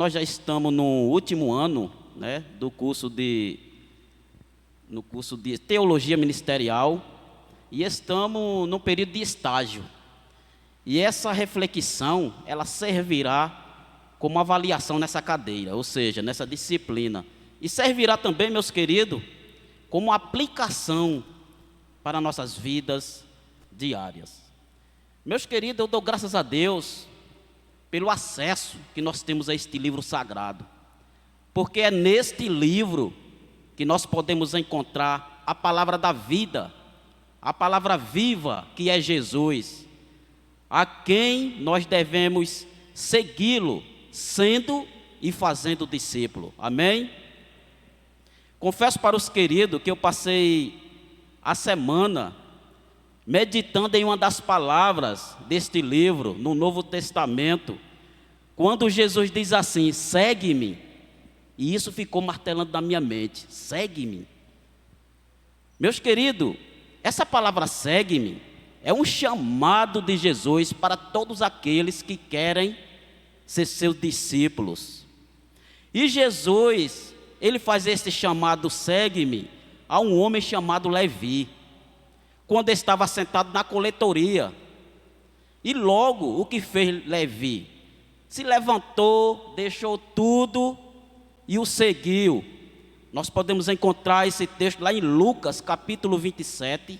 Nós já estamos no último ano, né, no curso de Teologia Ministerial e estamos no período de estágio. E essa reflexão, ela servirá como avaliação nessa cadeira, ou seja, nessa disciplina. E servirá também, meus queridos, como aplicação para nossas vidas diárias. Meus queridos, eu dou graças a Deus pelo acesso que nós temos a este livro sagrado, porque é neste livro que nós podemos encontrar a palavra da vida, a palavra viva que é Jesus, a quem nós devemos segui-lo, sendo e fazendo discípulo. Amém? Confesso para os queridos que eu passei a semana meditando em uma das palavras deste livro, no Novo Testamento, quando Jesus diz assim: segue-me, e isso ficou martelando na minha mente, segue-me. Meus queridos, essa palavra segue-me é um chamado de Jesus para todos aqueles que querem ser seus discípulos. E Jesus, ele faz esse chamado segue-me a um homem chamado Levi, quando estava sentado na coletoria. E logo o que fez Levi? Se levantou, deixou tudo e o seguiu. Nós podemos encontrar esse texto lá em Lucas, capítulo 27,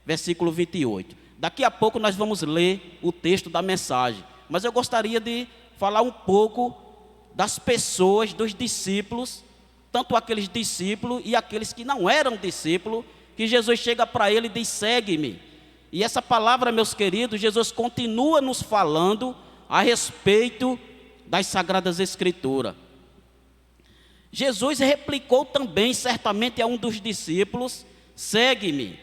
versículo 28. Daqui a pouco nós vamos ler o texto da mensagem. Mas eu gostaria de falar um pouco das pessoas, dos discípulos, tanto aqueles discípulos e aqueles que não eram discípulos, que Jesus chega para ele e diz: segue-me. E essa palavra, meus queridos, Jesus continua nos falando a respeito das Sagradas Escrituras. Jesus replicou também, certamente, a um dos discípulos: segue-me.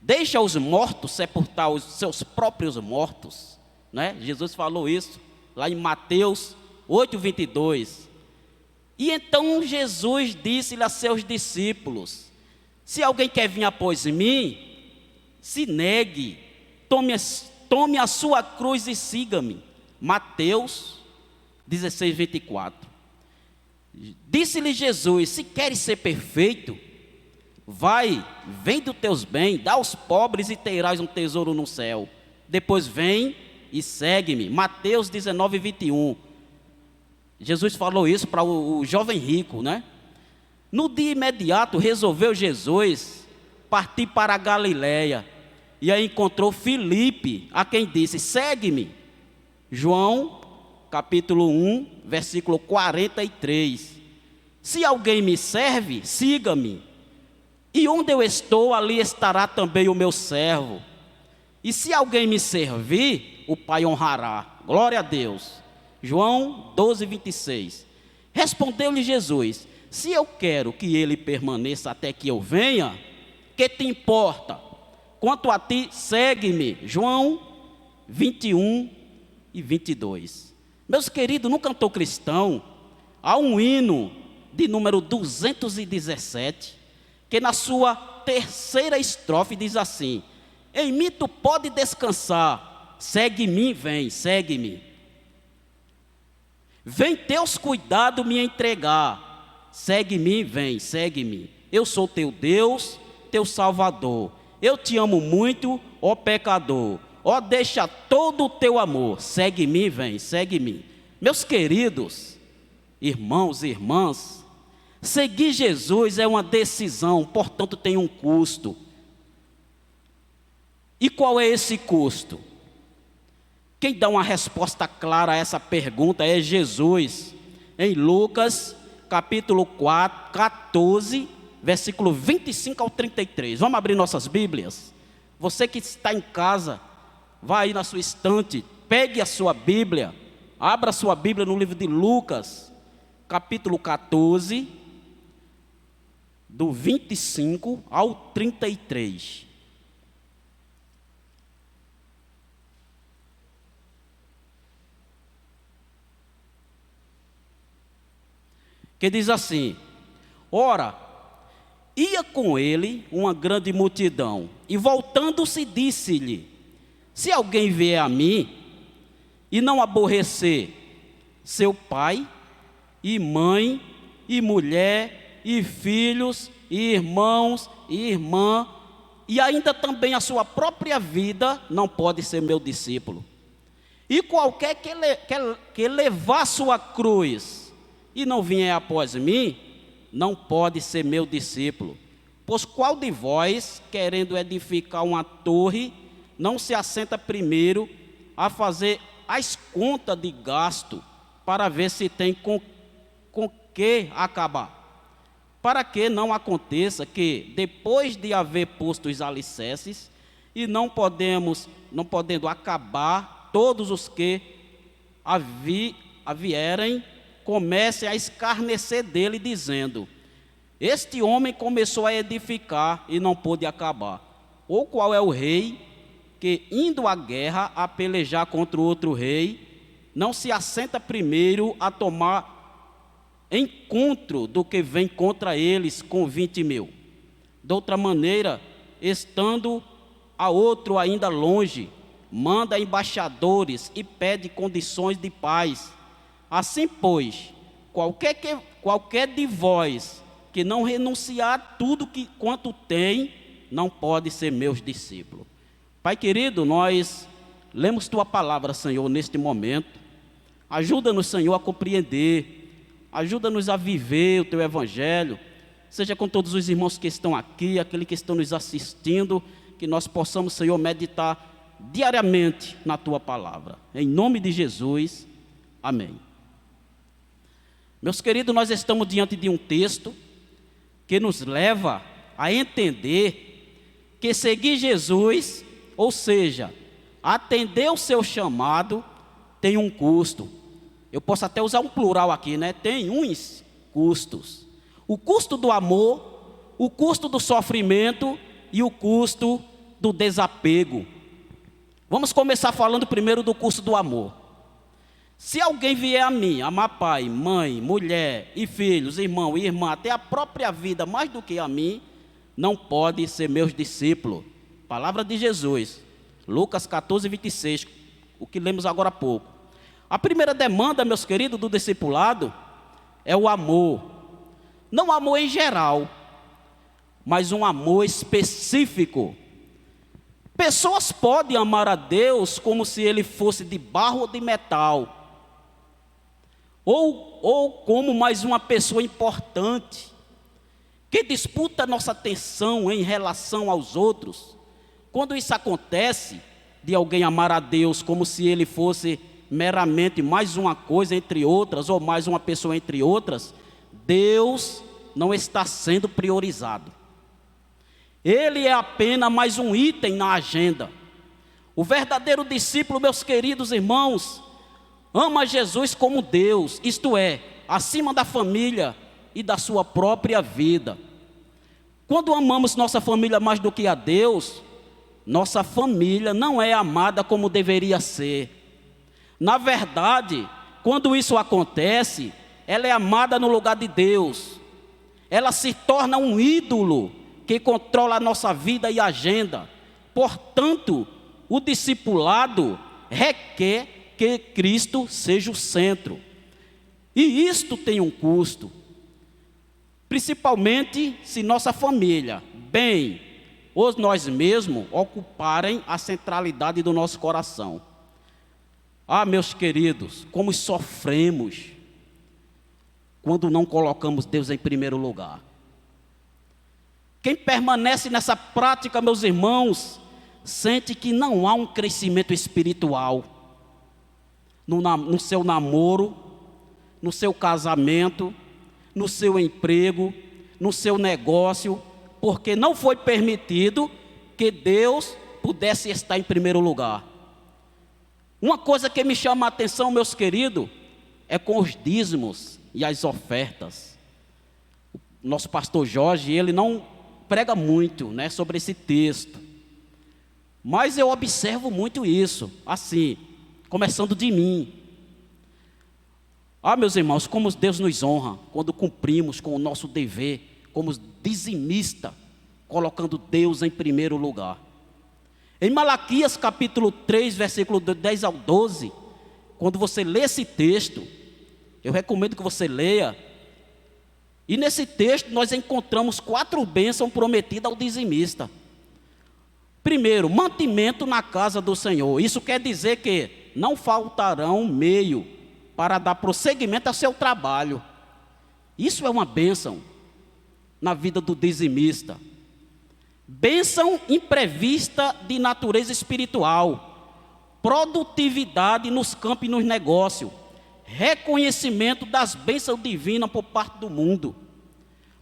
Deixa os mortos sepultar os seus próprios mortos, né? Jesus falou isso lá em Mateus 8:22. E então Jesus disse-lhe a seus discípulos: se alguém quer vir após mim, se negue, tome a sua cruz e siga-me. Mateus 16:24. Disse-lhe Jesus: se queres ser perfeito, vai, vende os teus bens, dá aos pobres e terás um tesouro no céu. Depois vem e segue-me. Mateus 19:21. Jesus falou isso para o jovem rico, né? No dia imediato resolveu Jesus partir para a Galiléia. E aí encontrou Filipe, a quem disse: segue-me. João capítulo 1, versículo 43. Se alguém me serve, siga-me. E onde eu estou, ali estará também o meu servo. E se alguém me servir, o Pai honrará. Glória a Deus. João 12:26. Respondeu-lhe Jesus: se eu quero que ele permaneça até que eu venha, que te importa? Quanto a ti, segue-me. João 21:22. Meus queridos, no cantor cristão, há um hino de número 217, que na sua terceira estrofe diz assim: em mim tu pode descansar, segue-me, vem, segue-me. Vem teus cuidados me entregar, segue-me, vem, segue-me. Eu sou teu Deus, teu Salvador. Eu te amo muito, ó pecador. Ó, deixa todo o teu amor, segue-me, vem, segue-me. Meus queridos irmãos e irmãs, seguir Jesus é uma decisão, portanto tem um custo. E qual é esse custo? Quem dá uma resposta clara a essa pergunta é Jesus, em Lucas capítulo 14, versículo 25 ao 33. Vamos abrir nossas Bíblias? Você que está em casa, vá aí na sua estante, pegue a sua Bíblia, abra a sua Bíblia no livro de Lucas, capítulo 14, do 25 ao 33. Que diz assim: ora, ia com ele uma grande multidão, e voltando-se disse-lhe: se alguém vier a mim e não aborrecer seu pai, e mãe, e mulher, e filhos, e irmãos, e irmã, e ainda também a sua própria vida, não pode ser meu discípulo. E qualquer que levar sua cruz e não vier após mim, não pode ser meu discípulo. Pois qual de vós, querendo edificar uma torre, não se assenta primeiro a fazer as contas de gasto, para ver se tem com que acabar? Para que não aconteça que, depois de haver posto os alicerces, e não podendo acabar, todos os que vierem, comecem a escarnecer dele, dizendo: este homem começou a edificar e não pôde acabar. Ou qual é o rei que, indo à guerra a pelejar contra outro rei, não se assenta primeiro a tomar encontro do que vem contra eles com 20.000? De outra maneira, estando a outro ainda longe, manda embaixadores e pede condições de paz. Assim, pois, qualquer de vós que não renunciar a tudo quanto tem, não pode ser meus discípulos. Pai querido, nós lemos Tua palavra, Senhor, neste momento. Ajuda-nos, Senhor, a compreender. Ajuda-nos a viver o Teu Evangelho. Seja com todos os irmãos que estão aqui, aqueles que estão nos assistindo, que nós possamos, Senhor, meditar diariamente na Tua palavra. Em nome de Jesus, amém. Meus queridos, nós estamos diante de um texto que nos leva a entender que seguir Jesus, ou seja, atender o seu chamado, tem um custo. Eu posso até usar um plural aqui, né? Tem uns custos. O custo do amor, o custo do sofrimento e o custo do desapego. Vamos começar falando primeiro do custo do amor. Se alguém vier a mim, amar pai, mãe, mulher e filhos, irmão e irmã, até a própria vida mais do que a mim, não pode ser meus discípulos. Palavra de Jesus, Lucas 14, 26, o que lemos agora há pouco. A primeira demanda, meus queridos, do discipulado é o amor. Não amor em geral, mas um amor específico. Pessoas podem amar a Deus como se Ele fosse de barro ou de metal, ou como mais uma pessoa importante, que disputa nossa atenção em relação aos outros. Quando isso acontece, de alguém amar a Deus como se Ele fosse meramente mais uma coisa entre outras, ou mais uma pessoa entre outras, Deus não está sendo priorizado. Ele é apenas mais um item na agenda. O verdadeiro discípulo, meus queridos irmãos, ama Jesus como Deus, isto é, acima da família e da sua própria vida. Quando amamos nossa família mais do que a Deus, nossa família não é amada como deveria ser. Na verdade, quando isso acontece, ela é amada no lugar de Deus. Ela se torna um ídolo que controla a nossa vida e agenda. Portanto, o discipulado requer que Cristo seja o centro. E isto tem um custo. Principalmente se nossa família, bem, ou nós mesmos, ocuparem a centralidade do nosso coração. Ah, meus queridos, como sofremos quando não colocamos Deus em primeiro lugar. Quem permanece nessa prática, meus irmãos, sente que não há um crescimento espiritual no seu namoro, no seu casamento, no seu emprego, no seu negócio, porque não foi permitido que Deus pudesse estar em primeiro lugar. Uma coisa que me chama a atenção, meus queridos, é com os dízimos e as ofertas. O nosso pastor Jorge, ele não prega muito, né, sobre esse texto, mas eu observo muito isso, assim, começando de mim. Ah, meus irmãos, como Deus nos honra quando cumprimos com o nosso dever, como dizimista, colocando Deus em primeiro lugar. Em Malaquias capítulo 3, versículo 10 ao 12, quando você lê esse texto, Eu recomendo que você leia. E nesse texto nós encontramos 4 bênçãos prometidas ao dizimista. Primeiro, mantimento na casa do Senhor. Isso quer dizer que não faltarão meio para dar prosseguimento ao seu trabalho. Isso é uma bênção na vida do dizimista. Bênção imprevista de natureza espiritual. Produtividade nos campos e nos negócios. Reconhecimento das bênçãos divinas por parte do mundo.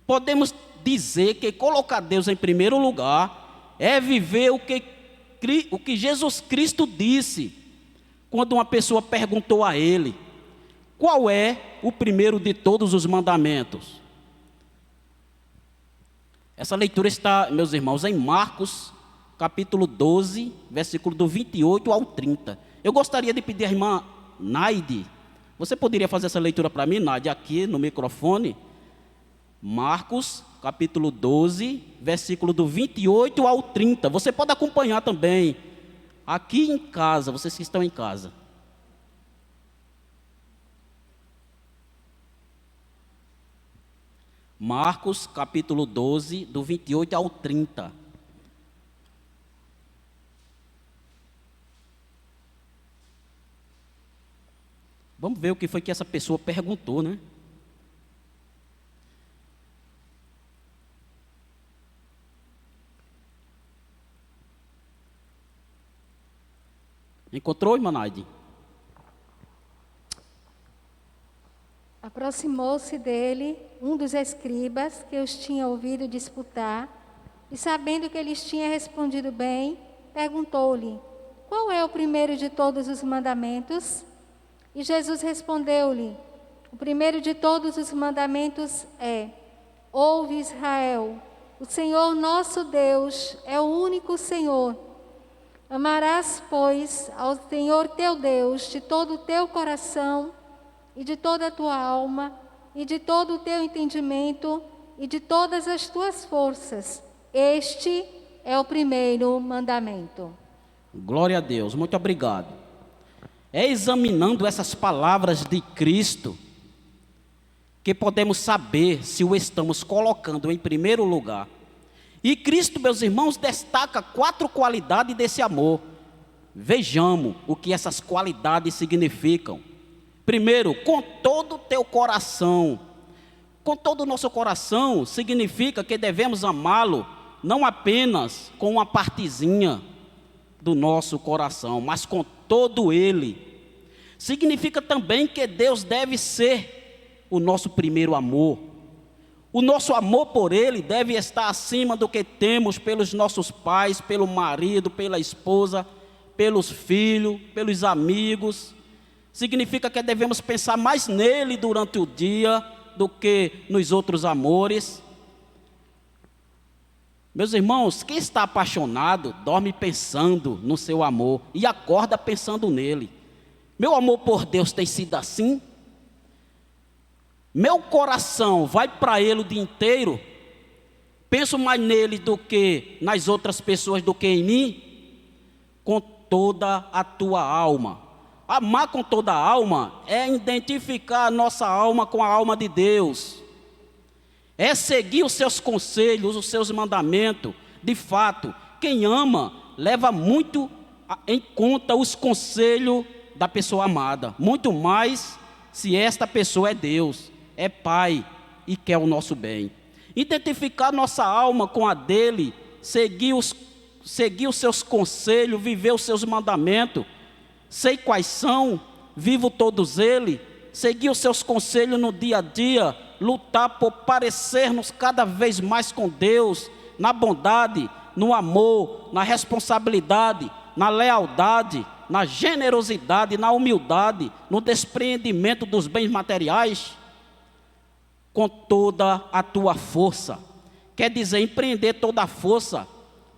Podemos dizer que colocar Deus em primeiro lugar é viver o que Jesus Cristo disse quando uma pessoa perguntou a ele: qual é o primeiro de todos os mandamentos? Essa leitura está, meus irmãos, em Marcos, capítulo 12, versículo do 28 ao 30. Eu gostaria de pedir à irmã Naide, você poderia fazer essa leitura para mim, Naide, aqui no microfone? Marcos, capítulo 12, versículo do 28 ao 30. Você pode acompanhar também aqui em casa, vocês que estão em casa. Marcos, capítulo 12, do 28 ao 30. Vamos ver o que foi que essa pessoa perguntou, né? Encontrou, irmã Naide? Aproximou-se dele um dos escribas que os tinha ouvido disputar, e sabendo que eles tinham respondido bem, perguntou-lhe: qual é o primeiro de todos os mandamentos? E Jesus respondeu-lhe: o primeiro de todos os mandamentos é: ouve, Israel, o Senhor nosso Deus é o único Senhor. Amarás, pois, ao Senhor teu Deus de todo o teu coração, e de toda a tua alma, e de todo o teu entendimento, e de todas as tuas forças. Este é o primeiro mandamento. Glória a Deus, muito obrigado. É examinando essas palavras de Cristo que podemos saber se o estamos colocando em primeiro lugar. E Cristo, meus irmãos, destaca 4 qualidades desse amor. Vejamos o que essas qualidades significam. Primeiro, com todo o teu coração. Com todo o nosso coração significa que devemos amá-lo não apenas com uma partezinha do nosso coração, mas com todo ele. Significa também que Deus deve ser o nosso primeiro amor. O nosso amor por ele deve estar acima do que temos pelos nossos pais, pelo marido, pela esposa, pelos filhos, pelos amigos. Significa que devemos pensar mais nele durante o dia do que nos outros amores. Meus irmãos, quem está apaixonado dorme pensando no seu amor e acorda pensando nele. Meu amor por Deus tem sido assim? Meu coração vai para ele o dia inteiro? Penso mais nele do que nas outras pessoas, do que em mim? Com toda a tua alma. Amar com toda a alma é identificar a nossa alma com a alma de Deus. É seguir os seus conselhos, os seus mandamentos. De fato, quem ama leva muito em conta os conselhos da pessoa amada. Muito mais se esta pessoa é Deus, é Pai e quer o nosso bem. Identificar nossa alma com a dele, seguir os seus conselhos, viver os seus mandamentos. Sei quais são, vivo todos eles, seguir os seus conselhos no dia a dia, lutar por parecermos cada vez mais com Deus, na bondade, no amor, na responsabilidade, na lealdade, na generosidade, na humildade, no despreendimento dos bens materiais, com toda a tua força. Quer dizer, empreender toda a força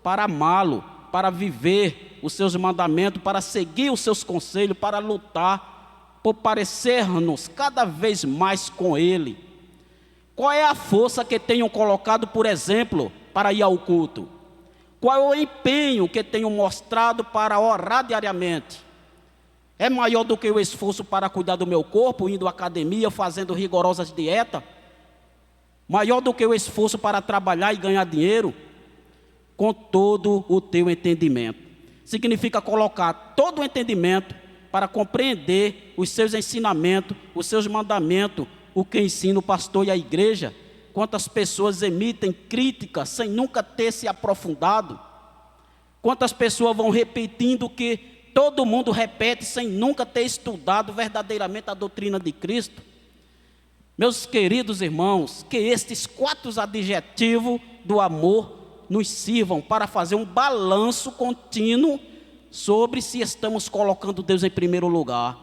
para amá-lo, para viver os seus mandamentos, para seguir os seus conselhos, para lutar por parecermos cada vez mais com ele. Qual é a força que tenho colocado, por exemplo, para ir ao culto? Qual é o empenho que tenho mostrado para orar diariamente? É maior do que o esforço para cuidar do meu corpo, indo à academia, fazendo rigorosas dietas? Maior do que o esforço para trabalhar e ganhar dinheiro? Com todo o teu entendimento. Significa colocar todo o entendimento para compreender os seus ensinamentos, os seus mandamentos, o que ensina o pastor e a igreja. Quantas pessoas emitem críticas sem nunca ter se aprofundado? Quantas pessoas vão repetindo o que todo mundo repete sem nunca ter estudado verdadeiramente a doutrina de Cristo? Meus queridos irmãos, que estes 4 adjetivos do amor nos sirvam para fazer um balanço contínuo sobre se estamos colocando Deus em primeiro lugar.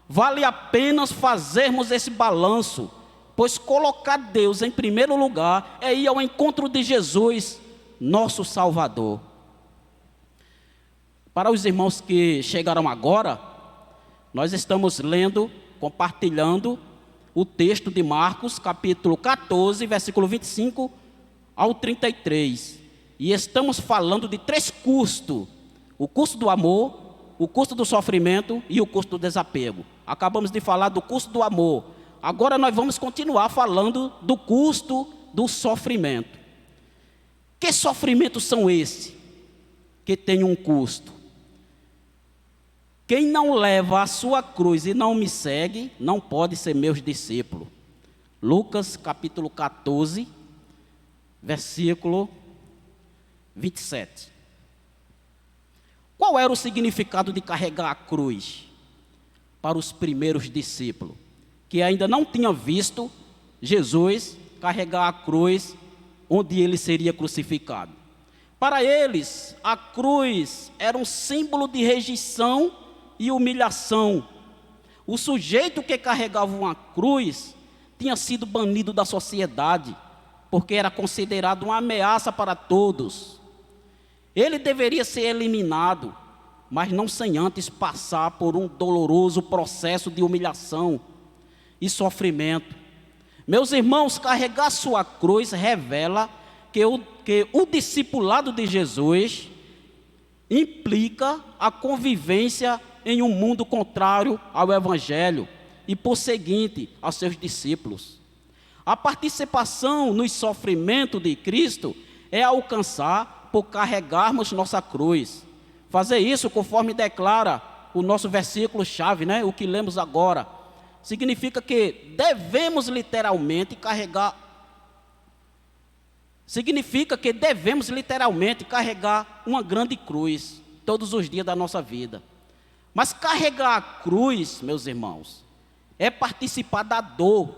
Vale a pena fazermos esse balanço, pois colocar Deus em primeiro lugar é ir ao encontro de Jesus, nosso Salvador. Para os irmãos que chegaram agora, nós estamos lendo, compartilhando o texto de Marcos, capítulo 14, versículo 25 ao 33. E estamos falando de 3 custos: o custo do amor, o custo do sofrimento e o custo do desapego. Acabamos de falar do custo do amor. Agora nós vamos continuar falando do custo do sofrimento. Que sofrimentos são esses que têm um custo? Quem não leva a sua cruz e não me segue, não pode ser meus discípulos. Lucas capítulo 14, versículo 27. Qual era o significado de carregar a cruz para os primeiros discípulos, que ainda não tinham visto Jesus carregar a cruz onde ele seria crucificado? Para eles, a cruz era um símbolo de rejeição e humilhação. O sujeito que carregava uma cruz tinha sido banido da sociedade, porque era considerado uma ameaça para todos. Ele deveria ser eliminado, mas não sem antes passar por um doloroso processo de humilhação e sofrimento. Meus irmãos, carregar sua cruz revela que o discipulado de Jesus implica a convivência em um mundo contrário ao Evangelho e, por seguinte, aos seus discípulos. A participação nos sofrimentos de Cristo é alcançar por carregarmos nossa cruz. Fazer isso conforme declara o nosso versículo-chave, o que lemos agora. Significa que devemos literalmente carregar uma grande cruz todos os dias da nossa vida. Mas carregar a cruz, meus irmãos, é participar da dor,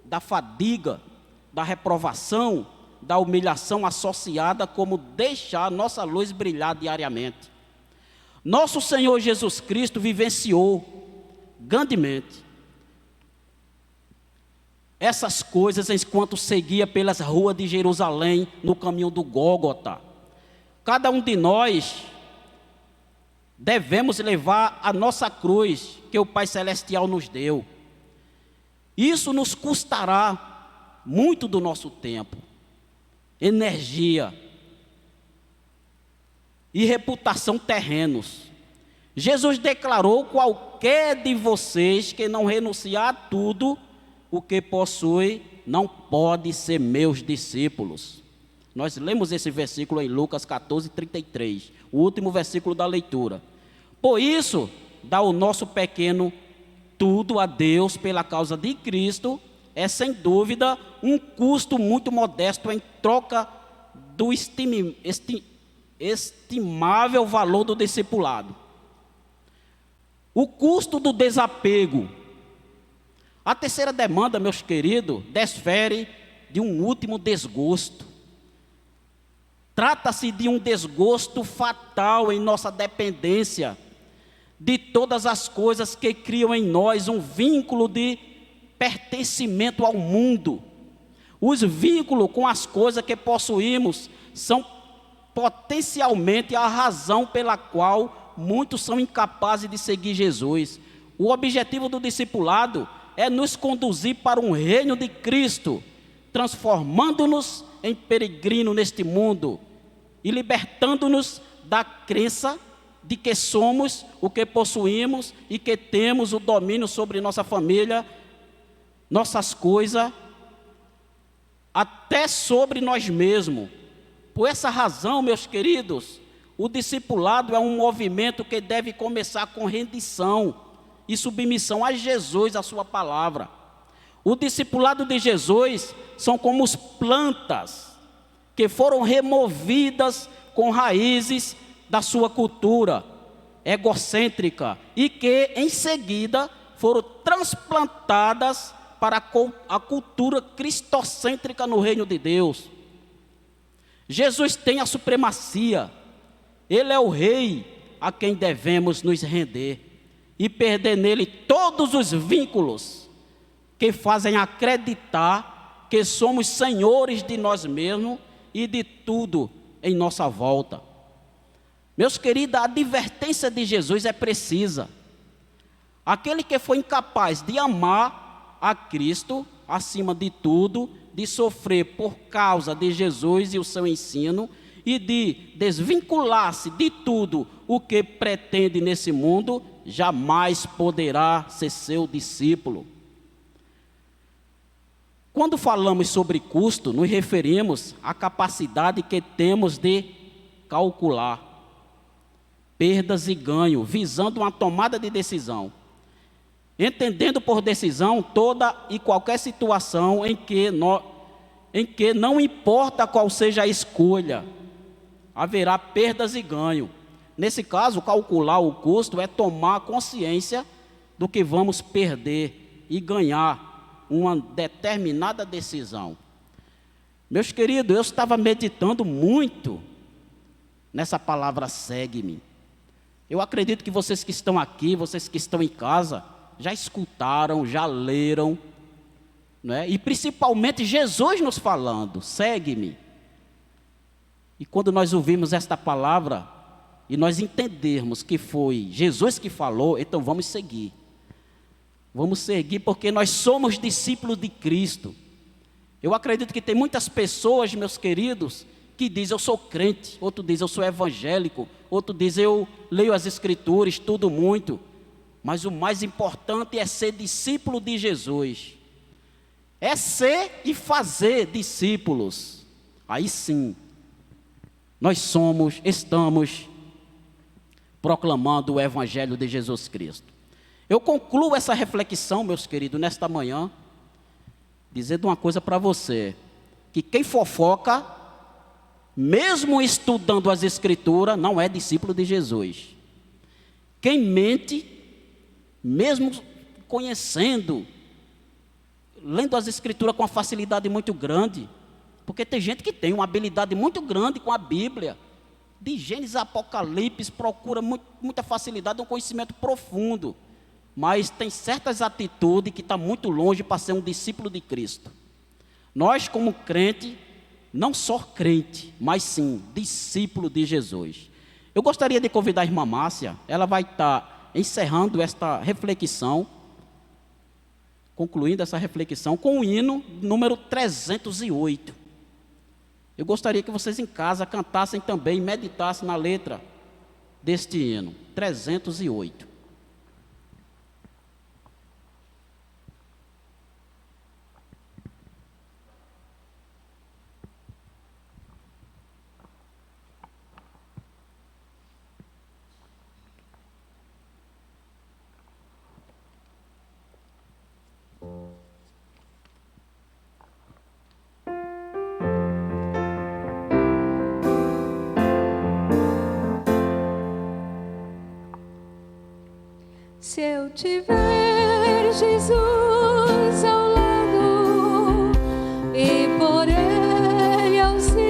da fadiga, da reprovação, da humilhação associada, como deixar nossa luz brilhar diariamente. Nosso Senhor Jesus Cristo vivenciou grandemente essas coisas enquanto seguia pelas ruas de Jerusalém no caminho do Gólgota. Cada um de nós devemos levar a nossa cruz que o Pai Celestial nos deu. Isso nos custará muito do nosso tempo, energia e reputação terrenos. Jesus declarou: qualquer de vocês que não renunciar a tudo o que possui, não pode ser meus discípulos. Nós lemos esse versículo em Lucas 14, 33, o último versículo da leitura. Por isso, dá o nosso pequeno tudo a Deus pela causa de Cristo, é sem dúvida um custo muito modesto em troca do estimável valor do discipulado. O custo do desapego. A terceira demanda, meus queridos, desfere de um último desgosto. Trata-se de um desgosto fatal em nossa dependência de todas as coisas que criam em nós um vínculo de pertencimento ao mundo. Os vínculos com as coisas que possuímos são potencialmente a razão pela qual muitos são incapazes de seguir Jesus. O objetivo do discipulado é nos conduzir para um reino de Cristo, transformando-nos em peregrino neste mundo e libertando-nos da crença de que somos o que possuímos e que temos o domínio sobre nossa família, nossas coisas, até sobre nós mesmos. Por essa razão, meus queridos, o discipulado é um movimento que deve começar com rendição e submissão a Jesus, a sua palavra. O discipulado de Jesus são como as plantas que foram removidas com raízes da sua cultura egocêntrica e que em seguida foram transplantadas para a cultura cristocêntrica no reino de Deus. Jesus tem a supremacia, Ele é o rei a quem devemos nos render e perder nele todos os vínculos que fazem acreditar que somos senhores de nós mesmos e de tudo em nossa volta. Meus queridos, a advertência de Jesus é precisa. Aquele que foi incapaz de amar a Cristo acima de tudo, de sofrer por causa de Jesus e o seu ensino, e de desvincular-se de tudo o que pretende nesse mundo, jamais poderá ser seu discípulo. Quando falamos sobre custo, nos referimos à capacidade que temos de calcular perdas e ganhos, visando uma tomada de decisão, entendendo por decisão toda e qualquer situação em que não importa qual seja a escolha, haverá perdas e ganhos. Nesse caso, calcular o custo é tomar consciência do que vamos perder e ganhar uma determinada decisão. Meus queridos, eu estava meditando muito nessa palavra segue-me. Eu acredito que vocês que estão aqui, vocês que estão em casa, já escutaram, já leram, né? E principalmente Jesus nos falando, segue-me. E quando nós ouvimos esta palavra, e nós entendermos que foi Jesus que falou, então vamos seguir. Vamos seguir porque nós somos discípulos de Cristo. Eu acredito que tem muitas pessoas, meus queridos, que dizem eu sou crente, outro diz eu sou evangélico, outro diz eu leio as escrituras, estudo muito. Mas o mais importante é ser discípulo de Jesus. É ser e fazer discípulos. Aí sim, nós estamos proclamando o Evangelho de Jesus Cristo. Eu concluo essa reflexão, meus queridos, nesta manhã, dizendo uma coisa para você, que quem fofoca, mesmo estudando as Escrituras, não é discípulo de Jesus. Quem mente, mesmo conhecendo, lendo as Escrituras com uma facilidade muito grande, porque tem gente que tem uma habilidade muito grande com a Bíblia, de Gênesis a Apocalipse, procura muita facilidade, um conhecimento profundo, mas tem certas atitudes que estão muito longe para ser um discípulo de Cristo. Nós, como crente, não só crente, mas sim discípulo de Jesus. Eu gostaria de convidar a irmã Márcia, ela vai estar encerrando esta reflexão, concluindo essa reflexão com o hino número 308. Eu gostaria que vocês em casa cantassem também, meditassem na letra deste hino, 308. Se eu tiver Jesus ao lado e por Ele auxiliado,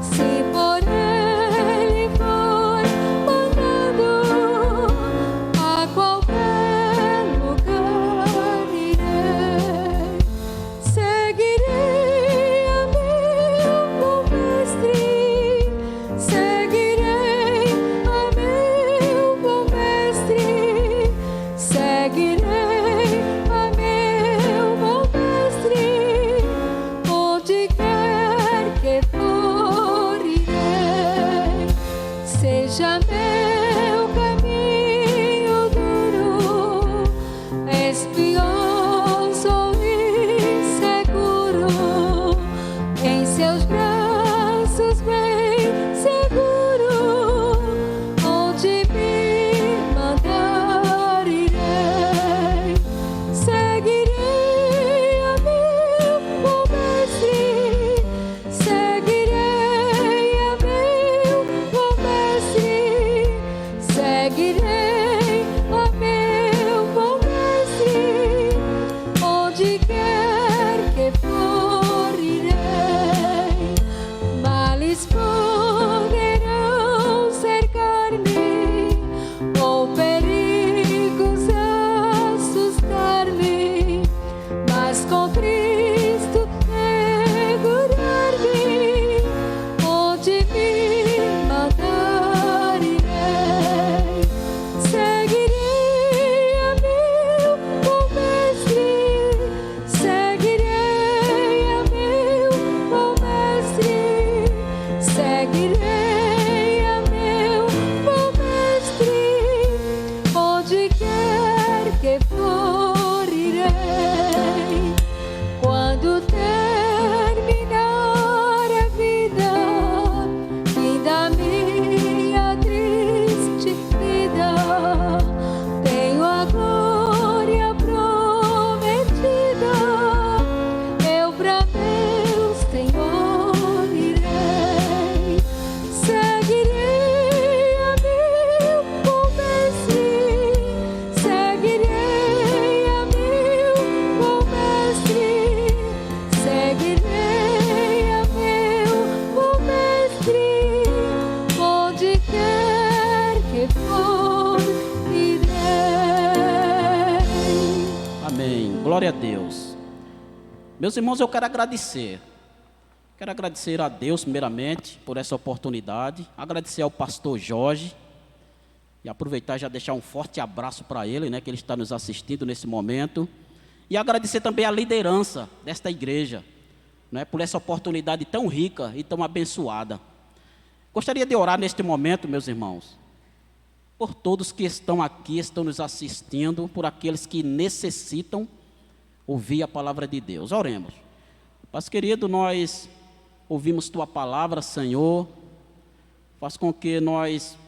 se por Ele for mandado, a qualquer lugar irei, seguirei a meu bom mestre, seguirei a meu bom mestre. Amém. Glória a Deus. Meus irmãos, eu quero agradecer. Quero agradecer a Deus, primeiramente, por essa oportunidade. Agradecer ao pastor Jorge. E aproveitar e já deixar um forte abraço para ele, né, que ele está nos assistindo nesse momento. E agradecer também a liderança desta igreja, né, por essa oportunidade tão rica e tão abençoada. Gostaria de orar neste momento, meus irmãos, por todos que estão aqui, estão nos assistindo, por aqueles que necessitam ouvir a palavra de Deus. Oremos. Pai querido, nós ouvimos Tua palavra, Senhor. Faz com que nós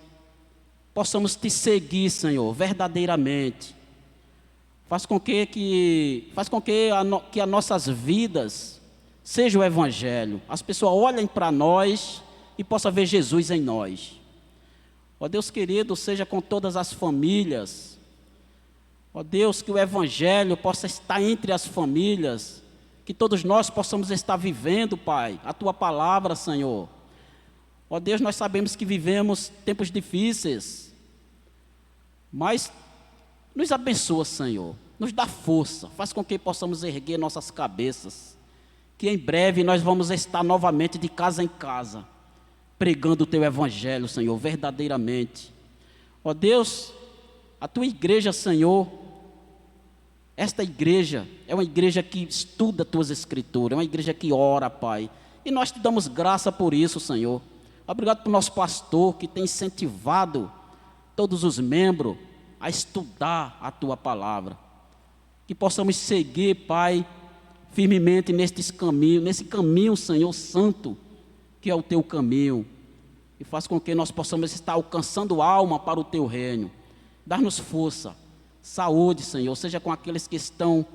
possamos Te seguir, Senhor, verdadeiramente. Faz com que as nossas vidas sejam o Evangelho. As pessoas olhem para nós e possam ver Jesus em nós. Ó Deus querido, seja com todas as famílias. Ó Deus, que o Evangelho possa estar entre as famílias. Que todos nós possamos estar vivendo, Pai, a Tua palavra, Senhor. Ó Deus, nós sabemos que vivemos tempos difíceis, mas nos abençoa, Senhor, nos dá força, faz com que possamos erguer nossas cabeças, que em breve nós vamos estar novamente de casa em casa, pregando o Teu Evangelho, Senhor, verdadeiramente. Ó Deus, a Tua igreja, Senhor, esta igreja é uma igreja que estuda Tuas Escrituras, é uma igreja que ora, Pai, e nós Te damos graça por isso, Senhor. Obrigado por nosso pastor que tem incentivado todos os membros a estudar a Tua palavra. Que possamos seguir, Pai, firmemente nesse caminho, Senhor Santo, que é o Teu caminho. E faz com que nós possamos estar alcançando alma para o Teu reino. Dá-nos força, saúde, Senhor, seja com aqueles que estão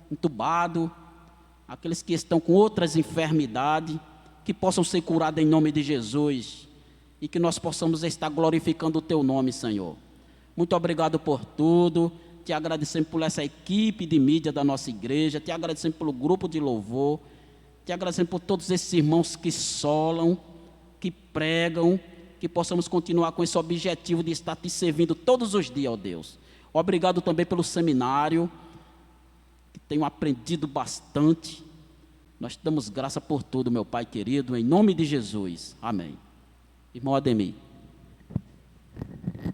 entubados, aqueles que estão com outras enfermidades, que possam ser curados em nome de Jesus, e que nós possamos estar glorificando o Teu nome, Senhor. Muito obrigado por tudo, te agradecemos por essa equipe de mídia da nossa igreja, te agradecemos pelo grupo de louvor, te agradecemos por todos esses irmãos que solam, que pregam, que possamos continuar com esse objetivo de estar Te servindo todos os dias, ó Deus. Obrigado também pelo seminário, que tenho aprendido bastante. Nós Te damos graça por tudo, meu Pai querido, em nome de Jesus. Amém. Irmão Ademir.